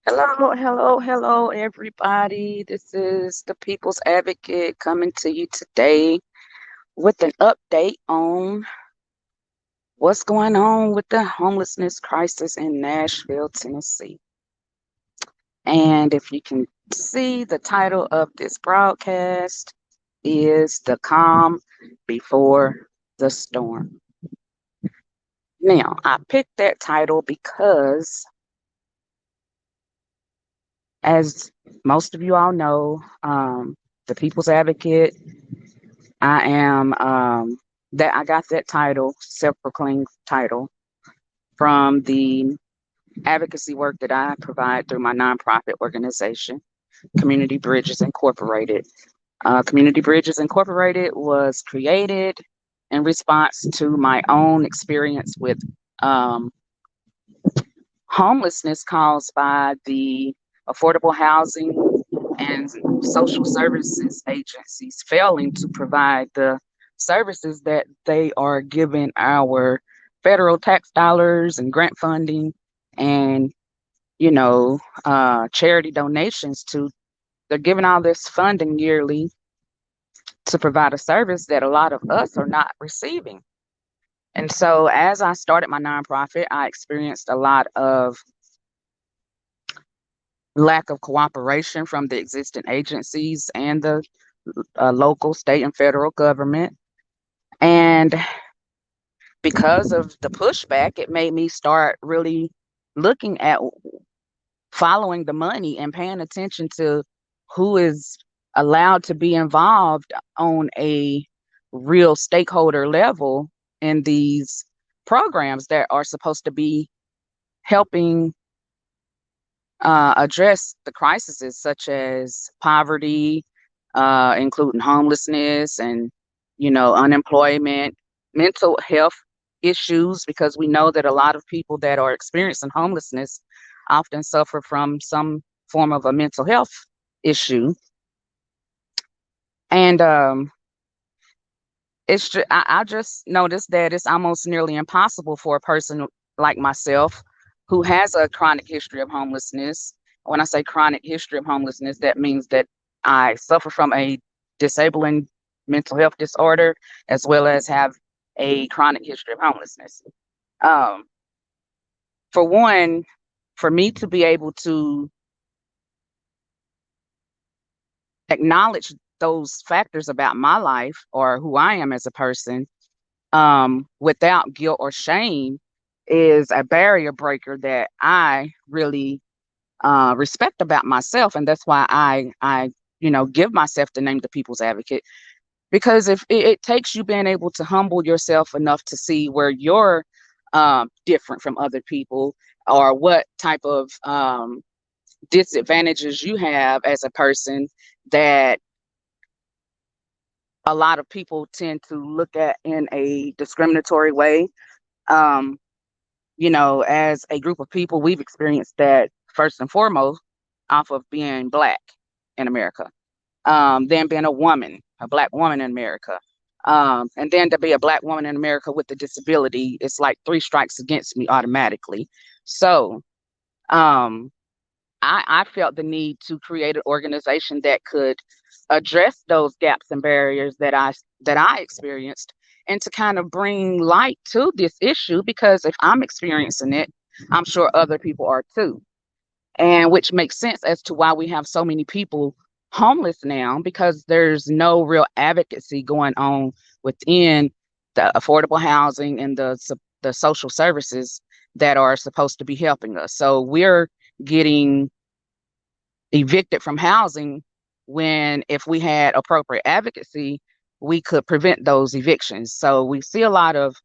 Hello, everybody. This is the People's Advocate coming to you today with an update on what's going on with the homelessness crisis in Nashville, Tennessee. And if you can see, the title of this broadcast is The Calm Before the Storm. Now, I picked that title because, as most of you all know, the People's Advocate I am that I got that title, self-proclaimed title, from the advocacy work that I provide through my nonprofit organization, Community Bridges Incorporated. Community Bridges Incorporated was created in response to my own experience with um, homelessness caused by the affordable housing and social services agencies failing to provide the services that they are giving our federal tax dollars and grant funding and charity donations to. They're giving all this funding yearly to provide a service that a lot of us are not receiving. And so as I started my nonprofit, I experienced a lot of lack of cooperation from the existing agencies and the local, state, and federal government. And because of the pushback, it made me start really looking at following the money and paying attention to who is allowed to be involved on a real stakeholder level in these programs that are supposed to be helping address the crises such as poverty, including homelessness and, unemployment, mental health issues, because we know that a lot of people that are experiencing homelessness often suffer from some form of a mental health issue. And I just noticed that it's almost nearly impossible for a person like myself who has a chronic history of homelessness. When I say chronic history of homelessness, that means that I suffer from a disabling mental health disorder as well as have a chronic history of homelessness. Um, for one, for me to be able to acknowledge those factors about my life or who I am as a person, without guilt or shame, is a barrier breaker that I really respect about myself, and that's why I give myself the name the People's Advocate. Because if it takes you being able to humble yourself enough to see where you're different from other people, or what type of disadvantages you have as a person that a lot of people tend to look at in a discriminatory way. Um, as a group of people, we've experienced that first and foremost off of being Black in America, then being a Black woman in America. And then to be a Black woman in America with a disability, it's like three strikes against me automatically. So um, I felt the need to create an organization that could address those gaps and barriers that I experienced, and to kind of bring light to this issue, because if I'm experiencing it, I'm sure other people are too. And which makes sense as to why we have so many people homeless now, because there's no real advocacy going on within the affordable housing and the social services that are supposed to be helping us. So we're getting evicted from housing, when if we had appropriate advocacy, we could prevent those evictions. So we see a lot of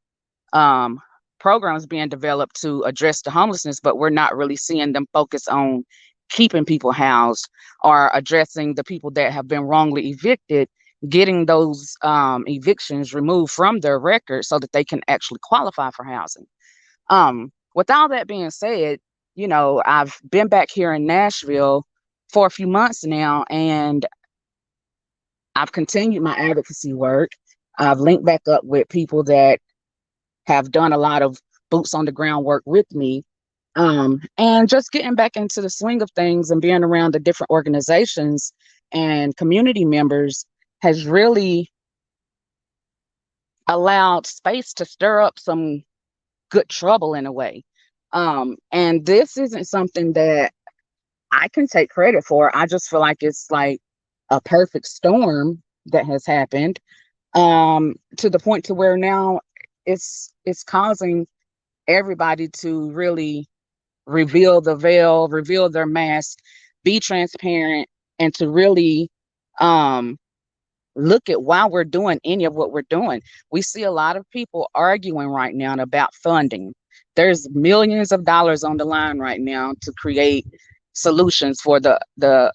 um, programs being developed to address the homelessness, but we're not really seeing them focus on keeping people housed or addressing the people that have been wrongly evicted, getting those evictions removed from their record so that they can actually qualify for housing. With all that being said, I've been back here in Nashville for a few months now, and I've continued my advocacy work. I've linked back up with people that have done a lot of boots on the ground work with me. And just getting back into the swing of things and being around the different organizations and community members has really allowed space to stir up some good trouble in a way. And this isn't something that I can take credit for. I just feel like it's like a perfect storm that has happened, to the point to where now it's causing everybody to really reveal the veil, reveal their mask, be transparent, and to really um, look at why we're doing any of what we're doing. We see a lot of people arguing right now about funding. There's millions of dollars on the line right now to create solutions for the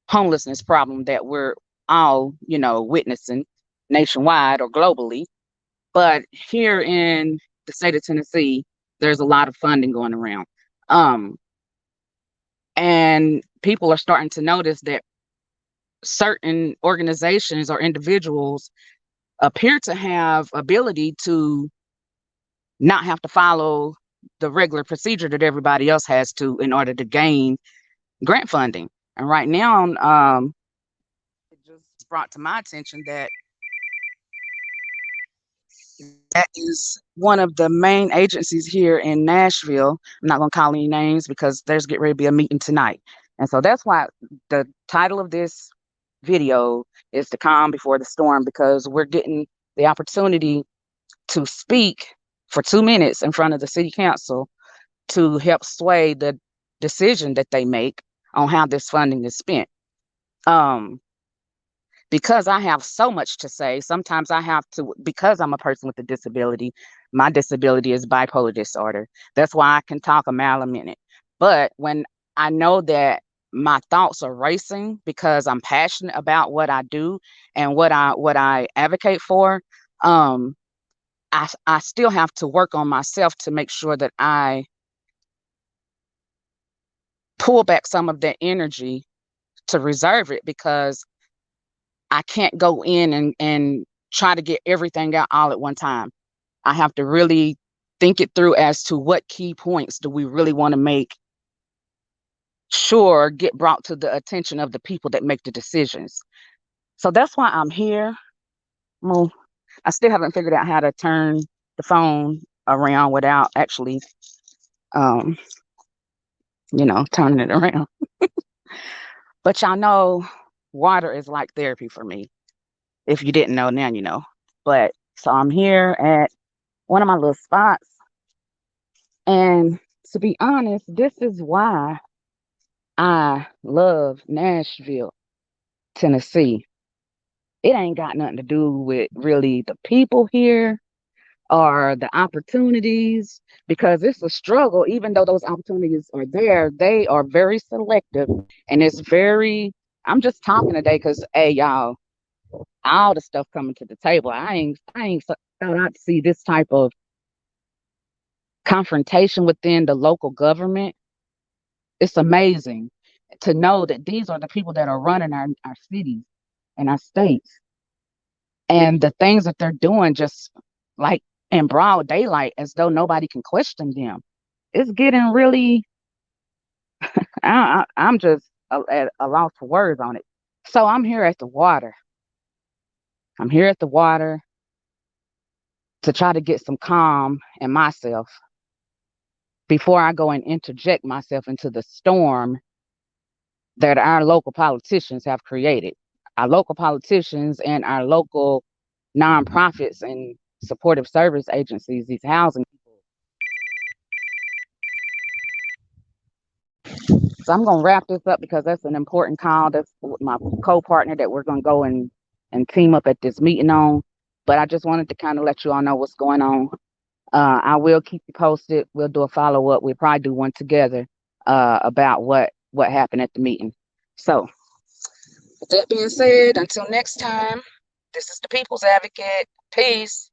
homelessness problem that we're all, witnessing nationwide or globally. But here in the state of Tennessee, there's a lot of funding going around. Um, and people are starting to notice that certain organizations or individuals appear to have ability to not have to follow the regular procedure that everybody else has to in order to gain grant funding. And right now, it just brought to my attention that that is one of the main agencies here in Nashville. I'm not going to call any names because there's getting ready to be a meeting tonight. And so that's why the title of this video is The Calm Before the Storm, because we're getting the opportunity to speak for 2 minutes in front of the city council to help sway the decision that they make on how this funding is spent. Um, because I have so much to say, sometimes I have to, because I'm a person with a disability, my disability is bipolar disorder. That's why I can talk a mile a minute. But when I know that my thoughts are racing because I'm passionate about what I do and what I advocate for, um, I still have to work on myself to make sure that I pull back some of that energy to reserve it, because I can't go in and try to get everything out all at one time. I have to really think it through as to what key points do we really want to make sure get brought to the attention of the people that make the decisions. So that's why I'm here. Well, I still haven't figured out how to turn the phone around without actually, um, turning it around. But y'all know water is like therapy for me. If you didn't know, now you know. But so I'm here at one of my little spots. And to be honest, this is why I love Nashville, Tennessee. It ain't got nothing to do with really the people here or the opportunities, because it's a struggle. Even though those opportunities are there, they are very selective, and it's very, I'm just talking today because, hey, y'all, all the stuff coming to the table. I ain't thought I'd see this type of confrontation within the local government. It's amazing to know that these are the people that are running our cities and our states, and the things that they're doing just like in broad daylight as though nobody can question them. It's getting really, I'm just at a loss for words on it. So I'm here at the water. I'm here at the water to try to get some calm in myself before I go and interject myself into the storm that our local politicians have created. Our local politicians and our local nonprofits and supportive service agencies, these housing people. So I'm gonna wrap this up because that's an important call. That's my co-partner that we're gonna go and team up at this meeting on. But I just wanted to kind of let you all know what's going on. I will keep you posted. We'll do a follow up. We'll probably do one together about what happened at the meeting. So, with that being said, until next time, this is the People's Advocate. Peace.